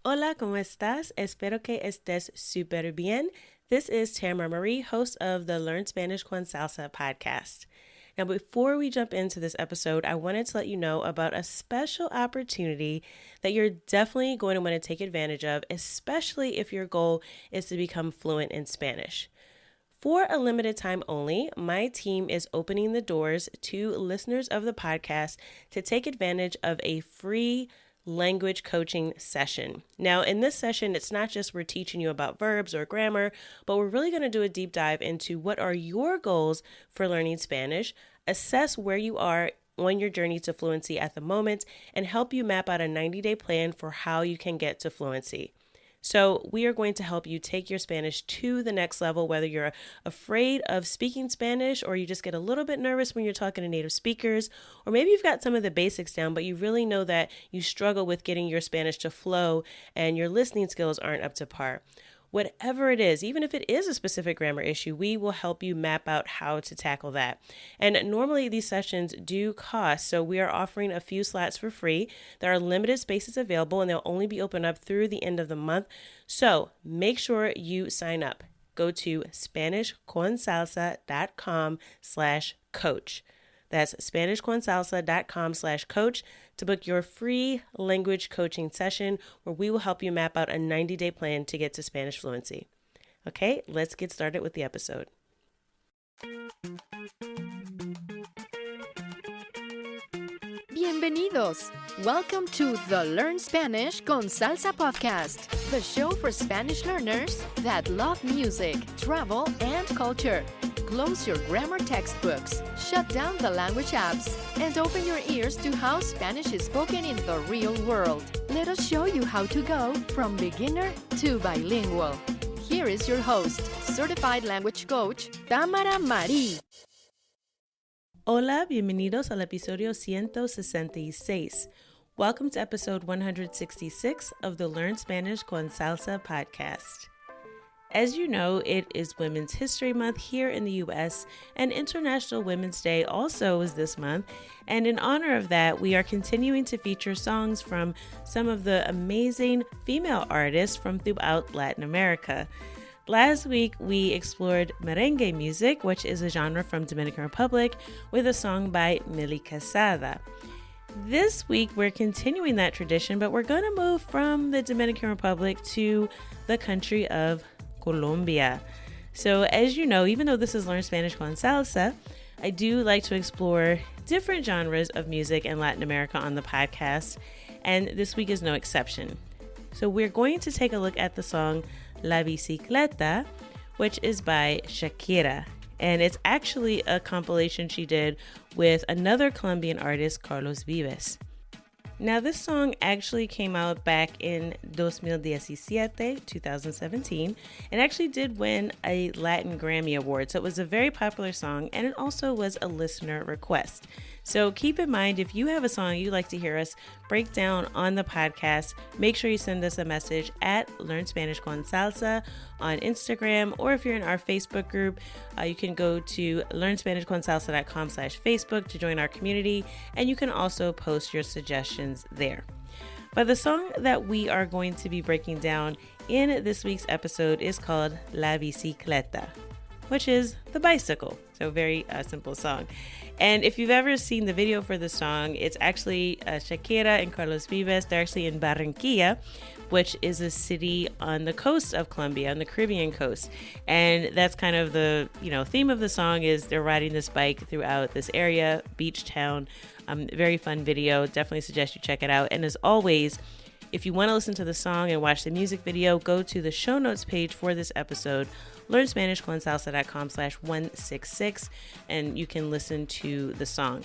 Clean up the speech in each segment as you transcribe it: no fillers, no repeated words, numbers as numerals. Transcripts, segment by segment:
Hola, ¿cómo estás? Espero que estés súper bien. This is Tamara Marie, host of the Learn Spanish con Salsa podcast. Now, before we jump into this episode, I wanted to let you know about a special opportunity that you're definitely going to want to take advantage of, especially if your goal is to become fluent in Spanish. For a limited time only, my team is opening the doors to listeners of the podcast to take advantage of a free language coaching session. Now, in this session, it's not just we're teaching you about verbs or grammar, but we're really going to do a deep dive into what are your goals for learning Spanish, assess where you are on your journey to fluency at the moment, and help you map out a 90-day plan for how you can get to fluency. So we are going to help you take your Spanish to the next level, whether you're afraid of speaking Spanish or you just get a little bit nervous when you're talking to native speakers, or maybe you've got some of the basics down, but you really know that you struggle with getting your Spanish to flow and your listening skills aren't up to par. Whatever it is, even if it is a specific grammar issue, we will help you map out how to tackle that. And normally these sessions do cost, so we are offering a few slots for free. There are limited spaces available and they'll only be open up through the end of the month. So make sure you sign up. Go to SpanishConSalsa.com/coach. That's SpanishConSalsa.com/coach to book your free language coaching session where we will help you map out a 90-day plan to get to Spanish fluency. Okay, let's get started with the episode. Bienvenidos! Welcome to the Learn Spanish con Salsa podcast, the show for Spanish learners that love music, travel, and culture. Close your grammar textbooks, shut down the language apps, and open your ears to how Spanish is spoken in the real world. Let us show you how to go from beginner to bilingual. Here is your host, certified language coach, Tamara Marie. Hola, bienvenidos al episodio 166. Welcome to episode 166 of the Learn Spanish con Salsa podcast. As you know, it is Women's History Month here in the U.S., and International Women's Day also is this month. And in honor of that, we are continuing to feature songs from some of the amazing female artists from throughout Latin America. Last week, we explored merengue music, which is a genre from Dominican Republic, with a song by Milly Quesada. This week, we're continuing that tradition, but we're going to move from the Dominican Republic to the country of Colombia. So as you know, even though this is Learn Spanish con Salsa, I do like to explore different genres of music in Latin America on the podcast, and this week is no exception. So we're going to take a look at the song La Bicicleta, which is by Shakira, and it's actually a compilation she did with another Colombian artist, Carlos Vives. Now, this song actually came out back in 2017, and actually did win a Latin Grammy Award. So it was a very popular song, and it also was a listener request. So keep in mind, if you have a song you'd like to hear us break down on the podcast, make sure you send us a message at Learn Spanish con Salsa on Instagram, or if you're in our Facebook group, you can go to learnspanishconsalsa.com/Facebook to join our community, and you can also post your suggestions there. But the song that we are going to be breaking down in this week's episode is called La Bicicleta, which is the bicycle. So very simple song. And if you've ever seen the video for the song, it's actually Shakira and Carlos Vives. They're actually in Barranquilla, which is a city on the coast of Colombia, on the Caribbean coast. And that's kind of the theme of the song is they're riding this bike throughout this area, beach town. Very fun video. Definitely suggest you check it out. And as always, if you want to listen to the song and watch the music video, go to the show notes page for this episode, learnspanishconsalsa.com/166, and you can listen to the song.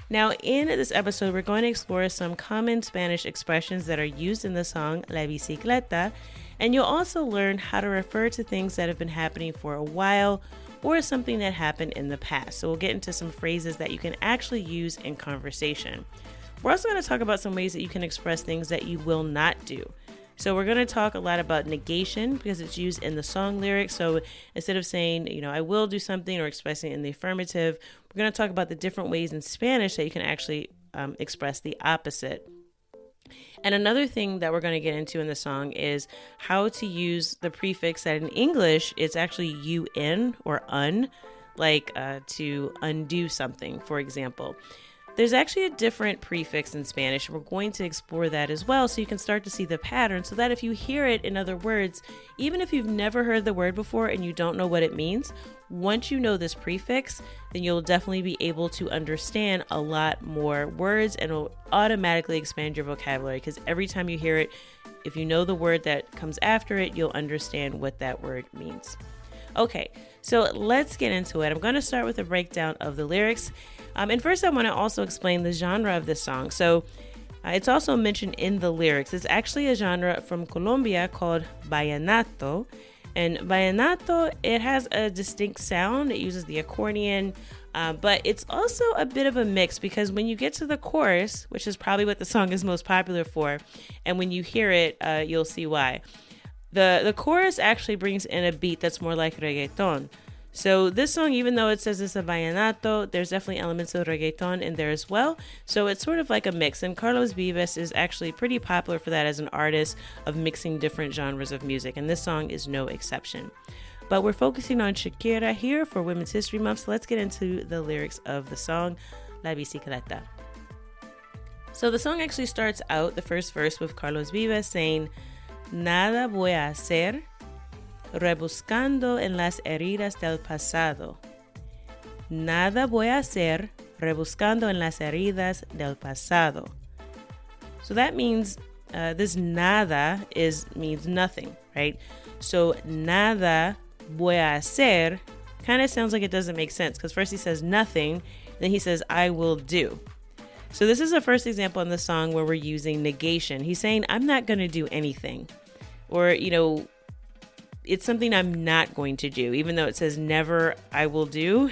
Now, in this episode, we're going to explore some common Spanish expressions that are used in the song La Bicicleta, and you'll also learn how to refer to things that have been happening for a while or something that happened in the past. So we'll get into some phrases that you can actually use in conversation. We're also going to talk about some ways that you can express things that you will not do. So we're going to talk a lot about negation because it's used in the song lyrics. So instead of saying, I will do something or expressing it in the affirmative, we're going to talk about the different ways in Spanish that you can actually express the opposite. And another thing that we're going to get into in the song is how to use the prefix that in English, it's actually un or un, like to undo something, for example. There's actually a different prefix in Spanish. We're going to explore that as well so you can start to see the pattern so that if you hear it in other words, even if you've never heard the word before and you don't know what it means, once you know this prefix, then you'll definitely be able to understand a lot more words and it'll automatically expand your vocabulary because every time you hear it, if you know the word that comes after it, you'll understand what that word means. Okay, so let's get into it. I'm going to start with a breakdown of the lyrics. And first, I want to also explain the genre of this song. So it's also mentioned in the lyrics. It's actually a genre from Colombia called Vallenato. And Vallenato, it has a distinct sound. It uses the accordion, but it's also a bit of a mix because when you get to the chorus, which is probably what the song is most popular for, and when you hear it, you'll see why. The chorus actually brings in a beat that's more like reggaeton. So this song, even though it says it's a vallenato, there's definitely elements of reggaeton in there as well. So it's sort of like a mix. And Carlos Vives is actually pretty popular for that as an artist of mixing different genres of music. And this song is no exception. But we're focusing on Shakira here for Women's History Month. So let's get into the lyrics of the song, La Bicicleta. So the song actually starts out, the first verse, with Carlos Vives saying, Nada voy a hacer, rebuscando en las heridas del pasado. Nada voy a hacer, rebuscando en las heridas del pasado. So that means this nada means nothing, right? So nada voy a hacer kind of sounds like it doesn't make sense because first he says nothing, then he says I will do. So this is the first example in the song where we're using negation. He's saying I'm not going to do anything, or it's something I'm not going to do, even though it says never I will do.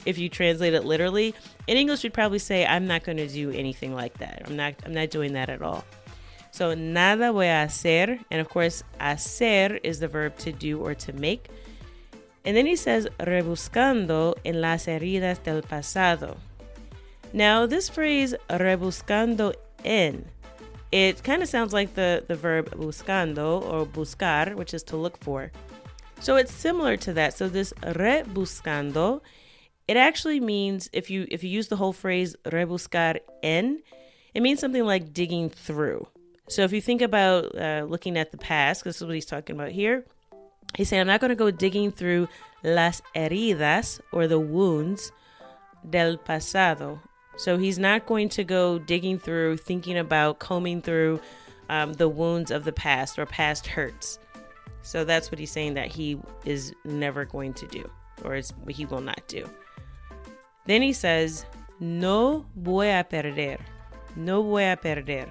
If you translate it literally, in English we'd probably say I'm not going to do anything like that. I'm not doing that at all. So nada voy a hacer, and of course hacer is the verb to do or to make. And then he says rebuscando en las heridas del pasado. Now this phrase rebuscando en, it kind of sounds like the verb buscando or buscar, which is to look for. So it's similar to that. So this rebuscando, it actually means, if you use the whole phrase rebuscar en, it means something like digging through. So if you think about looking at the past, because this is what he's talking about here, he's saying I'm not going to go digging through las heridas or the wounds del pasado. So he's not going to go digging through, thinking about, combing through the wounds of the past or past hurts. So that's what he's saying that he is never going to do, or he will not do. Then he says, no voy a perder. No voy a perder.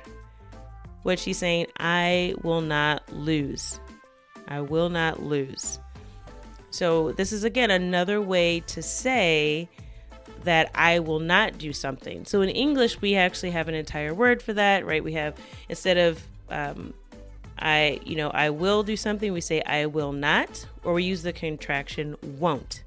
Which he's saying, I will not lose. I will not lose. So this is, again, another way to say that I will not do something. So in English, we actually have an entire word for that, right? We have, instead of I will do something, we say I will not, or we use the contraction won't.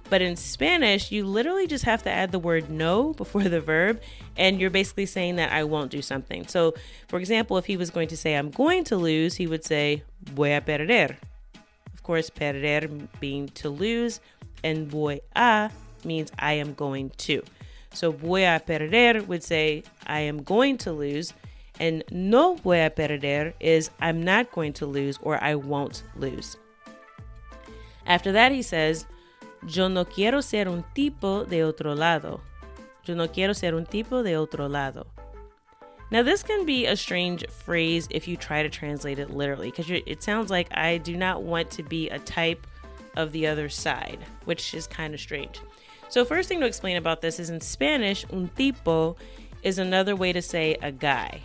But in Spanish, you literally just have to add the word no before the verb, and you're basically saying that I won't do something. So, for example, if he was going to say I'm going to lose, he would say voy a perder. Of course, perder being to lose, and voy a means I am going to. So voy a perder would say I am going to lose, and no voy a perder is I'm not going to lose, or I won't lose. After that, he says, yo no quiero ser un tipo de otro lado. Yo no quiero ser un tipo de otro lado. Now, this can be a strange phrase if you try to translate it literally, because it sounds like I do not want to be a type of the other side, which is kind of strange. So first thing to explain about this is in Spanish, un tipo is another way to say a guy.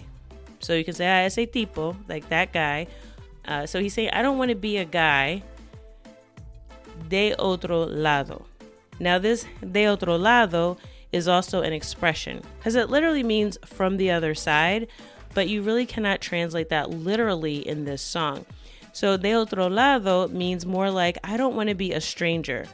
So you can say, ese tipo, like that guy. So he's saying, I don't want to be a guy de otro lado. Now this de otro lado is also an expression because it literally means from the other side, but you really cannot translate that literally in this song. So de otro lado means more like I don't want to be a stranger.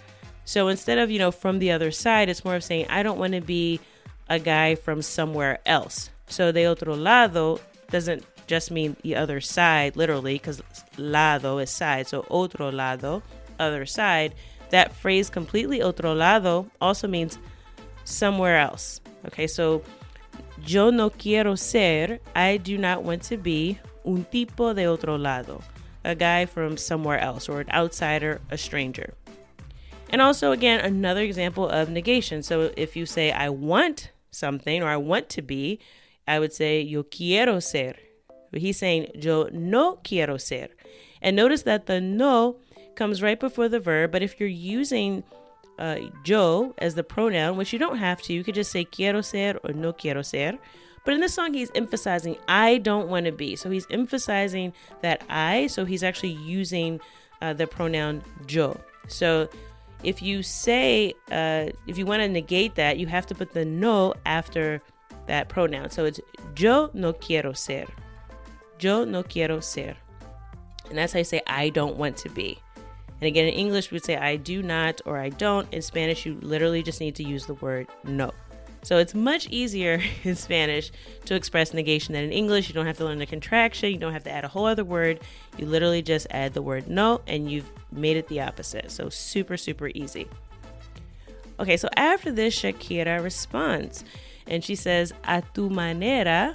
So instead of, from the other side, it's more of saying I don't want to be a guy from somewhere else. So de otro lado doesn't just mean the other side, literally, because lado is side. So otro lado, other side. That phrase completely otro lado also means somewhere else. Okay, so yo no quiero ser, I do not want to be un tipo de otro lado, a guy from somewhere else, or an outsider, a stranger. And also, again, another example of negation. So if you say I want something or I want to be, I would say yo quiero ser. But he's saying yo no quiero ser. And notice that the no comes right before the verb, but if you're using yo as the pronoun, which you don't have to, you could just say quiero ser or no quiero ser. But in this song, he's emphasizing I don't want to be. So he's emphasizing that I, so he's actually using the pronoun yo. So if you say, if you want to negate that, you have to put the no after that pronoun. So it's yo no quiero ser. Yo no quiero ser. And that's how you say I don't want to be. And again, in English, we would say I do not or I don't. In Spanish, you literally just need to use the word no. So it's much easier in Spanish to express negation than in English. You don't have to learn the contraction. You don't have to add a whole other word. You literally just add the word no and you've made it the opposite. So super, super easy. Okay, so after this, Shakira responds and she says, a tu manera,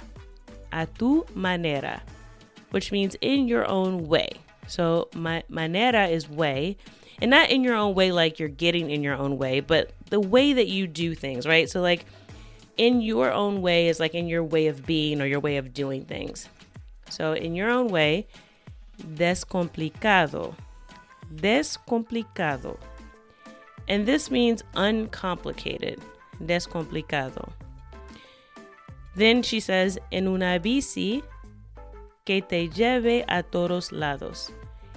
which means in your own way. So manera is way, and not in your own way like you're getting in your own way, but the way that you do things, right? So like in your own way is like in your way of being or your way of doing things. So in your own way, descomplicado. And this means uncomplicated, descomplicado. Then she says, en una bici que te lleve a todos lados.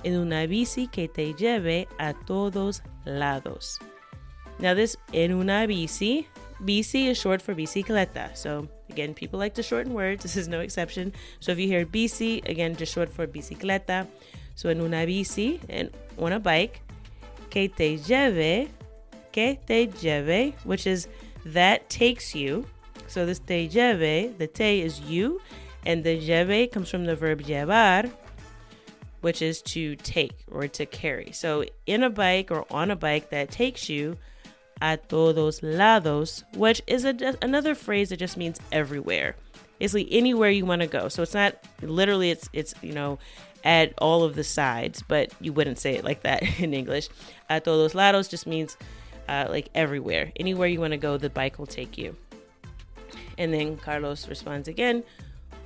En una bici que te lleve a todos lados. Now this en una bici is short for bicicleta. So again, people like to shorten words. This is no exception. So if you hear bici, again, just short for bicicleta. So en una bici, and on a bike, que te lleve, which is that takes you. So this te lleve, the te is you, and the lleve comes from the verb llevar, which is to take or to carry. So in a bike or on a bike that takes you a todos lados, which is another phrase that just means everywhere. Basically anywhere you want to go. So it's not literally, it's at all of the sides, but you wouldn't say it like that in English. A todos lados just means like everywhere. Anywhere you want to go, the bike will take you. And then Carlos responds again,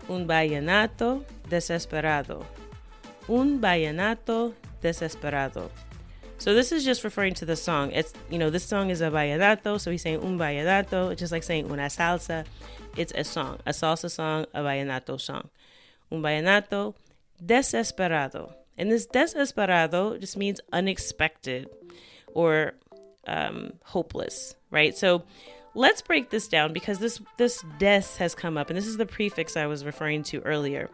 un vallenato desesperado. Un vallenato desesperado. So this is just referring to the song. It's, this song is a vallenato. So he's saying un vallenato. It's just like saying una salsa. It's a song, a salsa song, a vallenato song. Un vallenato desesperado. And this desesperado just means unexpected or hopeless, right? So let's break this down because this des has come up, and this is the prefix I was referring to earlier.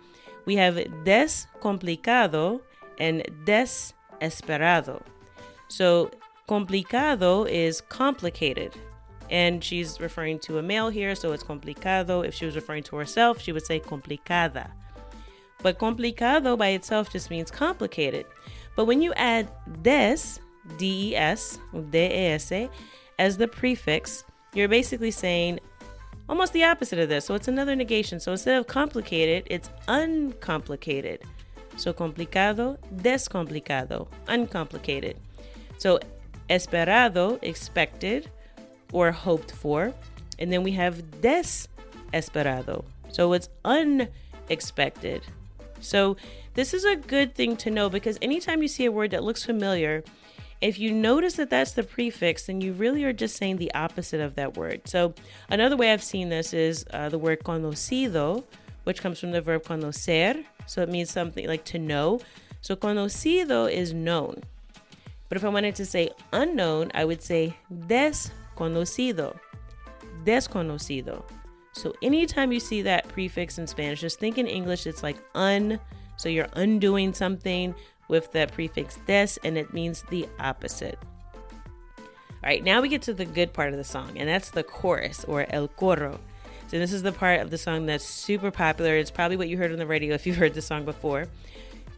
We have descomplicado and desesperado. So complicado is complicated, and she's referring to a male here, so it's complicado. If she was referring to herself, she would say complicada. But complicado by itself just means complicated. But when you add des, D-E-S, D-E-S, as the prefix, you're basically saying almost the opposite of this. So it's another negation. So instead of complicated, it's uncomplicated. So complicado, descomplicado, uncomplicated. So esperado, expected or hoped for. And then we have desesperado. So it's unexpected. So this is a good thing to know because anytime you see a word that looks familiar, if you notice that that's the prefix, then you really are just saying the opposite of that word. So another way I've seen this is the word conocido, which comes from the verb conocer. So it means something like to know. So conocido is known. But if I wanted to say unknown, I would say desconocido. Desconocido. So anytime you see that prefix in Spanish, just think in English, it's like un. So you're undoing something with the prefix des, and it means the opposite. All right, now we get to the good part of the song, and that's the chorus or el coro. So this is the part of the song that's super popular. It's probably what you heard on the radio if you've heard the song before.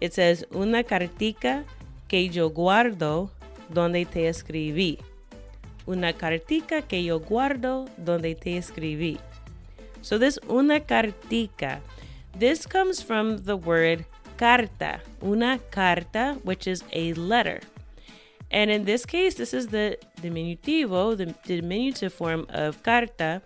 It says, una cartica que yo guardo donde te escribí. Una cartica que yo guardo donde te escribí. So this una cartica, this comes from the word carta. Una carta, which is a letter. And in this case, this is the diminutivo, the diminutive form of carta,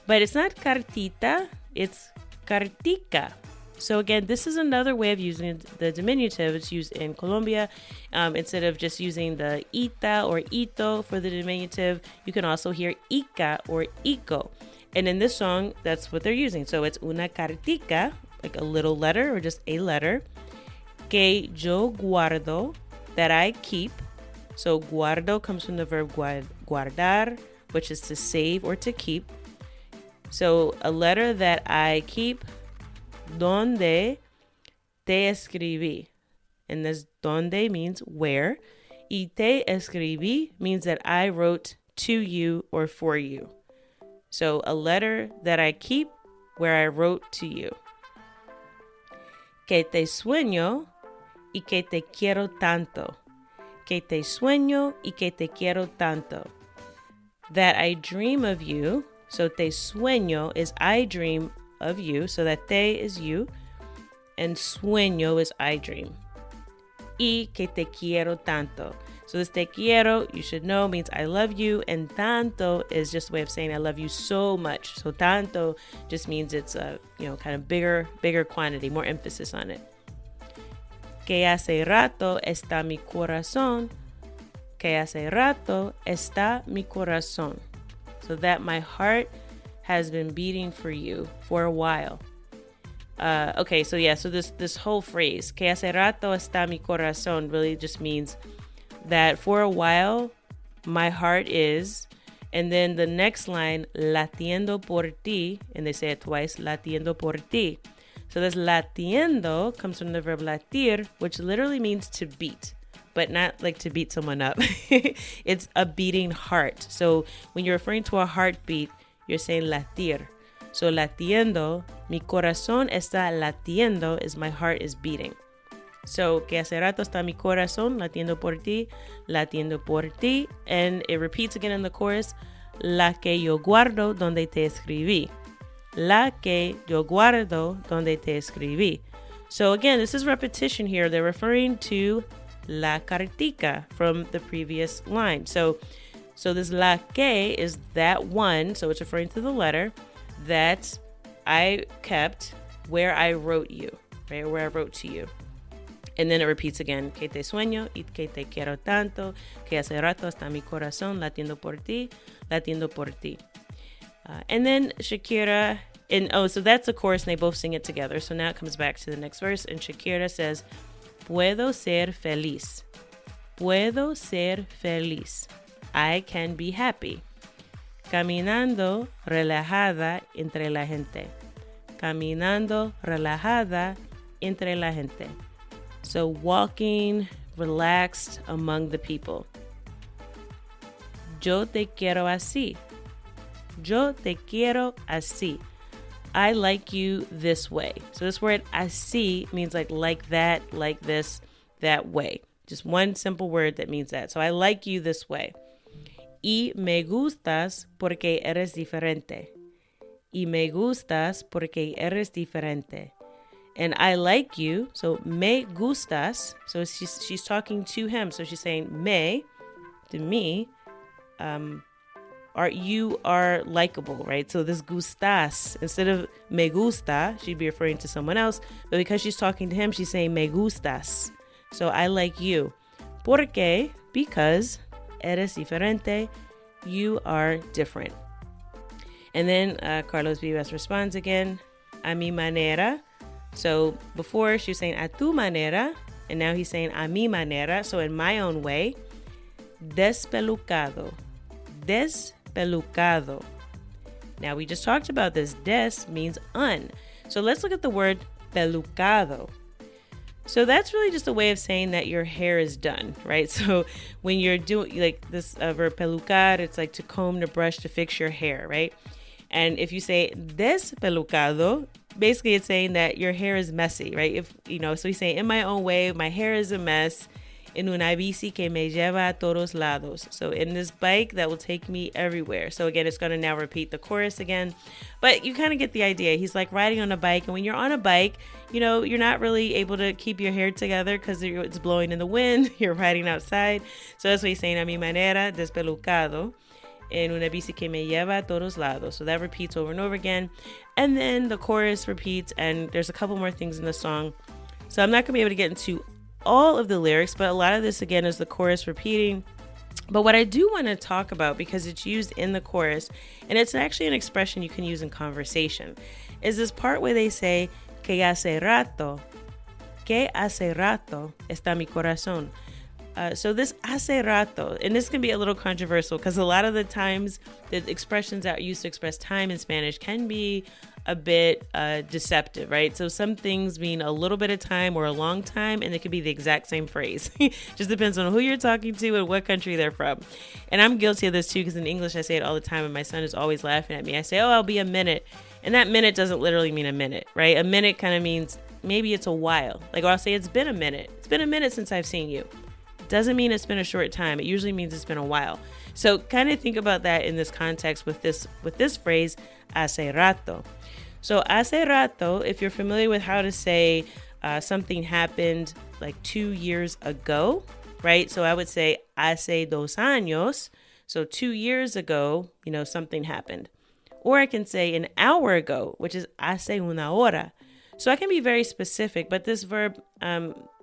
but it's not cartita, it's cartica. So again, this is another way of using the diminutive. It's used in Colombia. Instead of just using the ita or ito for the diminutive, you can also hear ica or ico. And in this song, that's what they're using. So it's una cartica, like a little letter or just a letter, que yo guardo, that I keep. So guardo comes from the verb guardar, which is to save or to keep. So a letter that I keep, donde te escribí. And this donde means where. Y te escribí means that I wrote to you or for you. So a letter that I keep where I wrote to you. Que te sueño y que te quiero tanto. Que te sueño y que te quiero tanto. That I dream of you. So te sueño is I dream of you. So that te is you. And sueño is I dream. Y que te quiero tanto. So this te quiero, you should know, means I love you. And tanto is just a way of saying I love you so much. So tanto just means it's a, kind of bigger quantity, more emphasis on it. Que hace rato está mi corazón. Que hace rato está mi corazón. So that my heart has been beating for you for a while. Okay, so this whole phrase, que hace rato está mi corazón, really just means that for a while my heart is, and then the next line, latiendo por ti, and they say it twice, latiendo por ti. So this latiendo comes from the verb latir, which literally means to beat, but not like to beat someone up. It's a beating heart. So when you're referring to a heartbeat, you're saying latir. So latiendo, mi corazón está latiendo is my heart is beating. So que hace rato está mi corazón latiendo por ti. And it repeats again in the chorus, la que yo guardo donde te escribí. La que yo guardo donde te escribí. So again, this is repetition here. They're referring to la cartica from the previous line. So this la que is that one. So it's referring to the letter that I kept where I wrote you, right? Where I wrote to you. And then it repeats again, que te sueño y que te quiero tanto, que hace rato está mi corazón latiendo por ti. And then Shakira, so that's the chorus and they both sing it together. So now it comes back to the next verse and Shakira says, puedo ser feliz. Puedo ser feliz. I can be happy. Caminando relajada entre la gente. Caminando relajada entre la gente. So walking relaxed among the people. Yo te quiero así. Yo te quiero así. I like you this way. So this word así means like that, like this, that way. Just one simple word that means that. So I like you this way. Y me gustas porque eres diferente. Y me gustas porque eres diferente. And I like you, so me gustas. So she's talking to him. So she's saying me, to me, you are likable, right? So this gustas, instead of me gusta, she'd be referring to someone else. But because she's talking to him, she's saying me gustas. So I like you. Porque, because, eres diferente, you are different. And then Carlos Vives responds again, a mi manera. So before she was saying a tu manera, and now he's saying a mi manera, so in my own way. Despelucado. Despelucado. Now we just talked about this. Des means un. So let's look at the word pelucado. So that's really just a way of saying that your hair is done, right? So when you're doing like this verb pelucar, it's like to comb, to brush, to fix your hair, right? And if you say despelucado, basically it's saying that your hair is messy, right? So he's saying, in my own way, my hair is a mess. En una bici que me lleva a todos lados. So in this bike that will take me everywhere. So again, it's going to now repeat the chorus again. But you kind of get the idea. He's like riding on a bike. And when you're on a bike, you're not really able to keep your hair together because it's blowing in the wind. You're riding outside. So that's what he's saying. A mi manera, despelucado. En una bici que me lleva a todos lados. So that repeats over and over again. And then the chorus repeats. And there's a couple more things in the song. So I'm not going to be able to get into all of the lyrics, but a lot of this again is the chorus repeating. But what I do want to talk about, because it's used in the chorus, and it's actually an expression you can use in conversation, is this part where they say que hace rato está mi corazón. So this hace rato, and this can be a little controversial because a lot of the times the expressions that are used to express time in Spanish can be a bit deceptive, right? So some things mean a little bit of time or a long time, and it could be the exact same phrase. Just depends on who you're talking to and what country they're from. And I'm guilty of this too, because in English I say it all the time, and my son is always laughing at me. I say, I'll be a minute. And that minute doesn't literally mean a minute, right? A minute kind of means maybe it's a while. Like, or I'll say it's been a minute. It's been a minute since I've seen you. Doesn't mean it's been a short time. It usually means it's been a while. So kind of think about that in this context with this phrase, hace rato. So hace rato, if you're familiar with how to say something happened like 2 years ago, right? So I would say hace 2 años. So 2 years ago, something happened. Or I can say an hour ago, which is hace una hora. So I can be very specific, but this verb,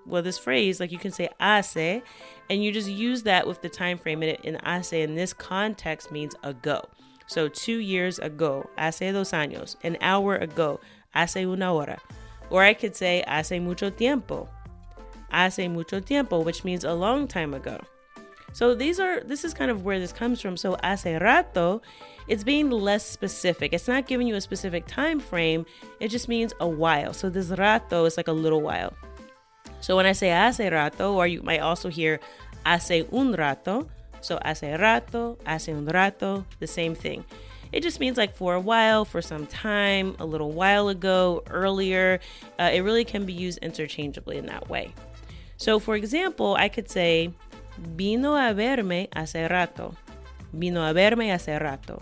this phrase, like you can say hace, and you just use that with the time frame. And hace in this context means ago. So 2 years ago, hace 2 años. An hour ago, hace una hora. Or I could say hace mucho tiempo, which means a long time ago. So this is kind of where this comes from. So hace rato, it's being less specific. It's not giving you a specific time frame. It just means a while. So this rato is like a little while. So when I say hace rato, or you might also hear hace un rato. So hace rato, hace un rato, the same thing. It just means like for a while, for some time, a little while ago, earlier. It really can be used interchangeably in that way. So for example, I could say, vino a verme hace rato. Vino a verme hace rato,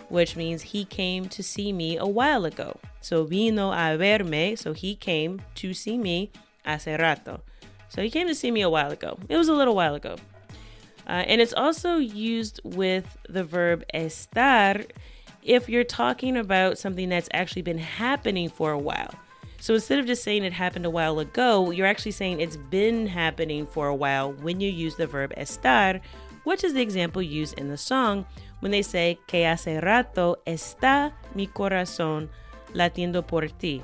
which means he came to see me a while ago. So vino a verme, so he came to see me hace rato. So he came to see me a while ago. It was a little while ago. And it's also used with the verb estar if you're talking about something that's actually been happening for a while. So instead of just saying it happened a while ago, you're actually saying it's been happening for a while when you use the verb estar, which is the example used in the song when they say que hace rato está mi corazón latiendo por ti.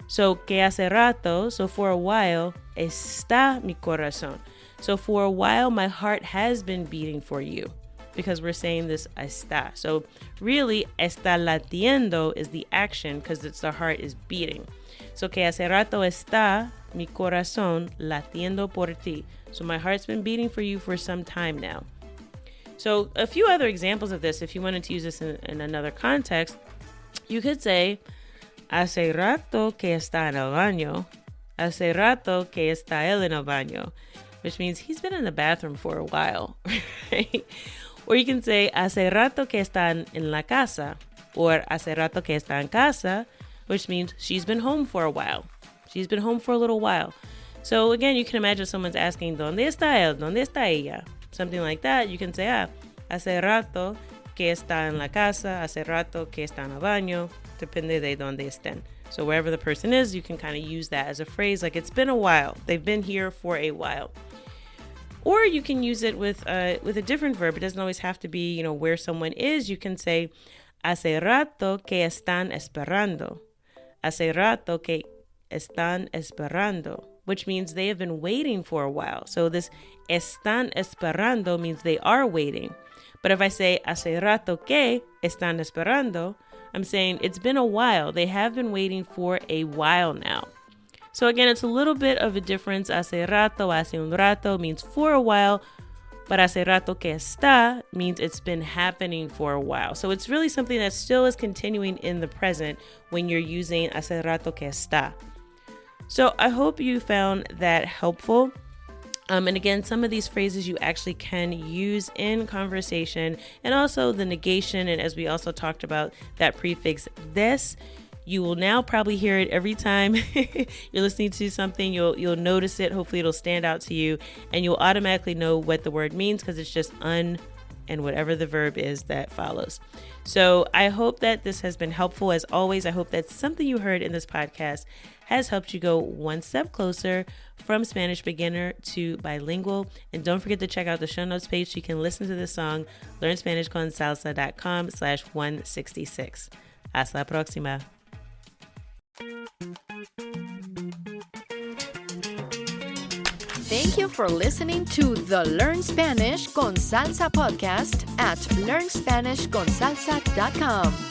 So que hace rato, so for a while, está mi corazón. So for a while, my heart has been beating for you, because we're saying this está. So really, está latiendo is the action because it's the heart is beating. So que hace rato está mi corazón latiendo por ti. So my heart's been beating for you for some time now. So a few other examples of this, if you wanted to use this in another context, you could say, hace rato que está en el baño. Hace rato que está él en el baño. Which means he's been in the bathroom for a while, right? Or you can say, hace rato que están en la casa, or hace rato que está en casa, which means she's been home for a while. She's been home for a little while. So again, you can imagine someone's asking, ¿Dónde está él? ¿Dónde está ella? Something like that. You can say, hace rato que está en la casa, hace rato que está en el baño, depende de dónde estén. So wherever the person is, you can kind of use that as a phrase, like it's been a while. They've been here for a while. Or you can use it with a different verb. It doesn't always have to be, where someone is. You can say, hace rato que están esperando. Hace rato que están esperando, which means they have been waiting for a while. So this están esperando means they are waiting. But if I say, hace rato que están esperando, I'm saying it's been a while. They have been waiting for a while now. So again, it's a little bit of a difference. Hace rato, hace un rato means for a while, But hace rato que está means it's been happening for a while. So it's really something that still is continuing in the present when you're using hace rato que está. So I hope you found that helpful. And again, some of these phrases you actually can use in conversation, and also the negation. And as we also talked about, that prefix des, you will now probably hear it every time you're listening to something. You'll notice it. Hopefully it'll stand out to you, and you'll automatically know what the word means because it's just and whatever the verb is that follows. So I hope that this has been helpful. As always, I hope that something you heard in this podcast has helped you go one step closer from Spanish beginner to bilingual. And don't forget to check out the show notes page so you can listen to this song, learnspanishconsalsa.com/166. Hasta la próxima. Thank you for listening to the Learn Spanish con Salsa podcast at learnspanishconsalsa.com.